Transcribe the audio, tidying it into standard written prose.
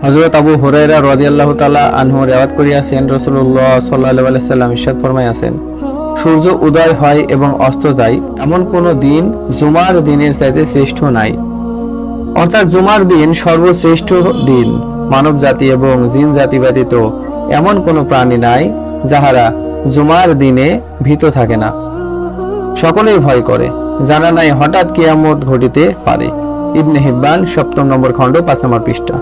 হযরত আবু হুরায়রা রাদিয়াল্লাহু তাআলা আনহু রিওয়ায়াত করিয়াছেন, রাসূলুল্লাহ সাল্লাল্লাহু আলাইহি সাল্লাম ইরশাদ ফরমাইয়াছেন, সূর্য উদয় হয় এবং অস্ত যায় এমন কোন দিন জুমার দিনের চাইতে শ্রেষ্ঠ নাই। অর্থাৎ জুমার দিন সর্বশ্রেষ্ঠ দিন। মানব জাতি এবং জিন জাতি ব্যতীত এমন কোন প্রাণী নাই যাহারা জুমার দিনে ভীত থাকে না, সকলেই ভয় করে। জানা নাই হঠাৎ কিয়ামত ঘটিতে পারে। ইবনে হিব্বান 7 নম্বর খণ্ড 5 নম্বর পৃষ্ঠা।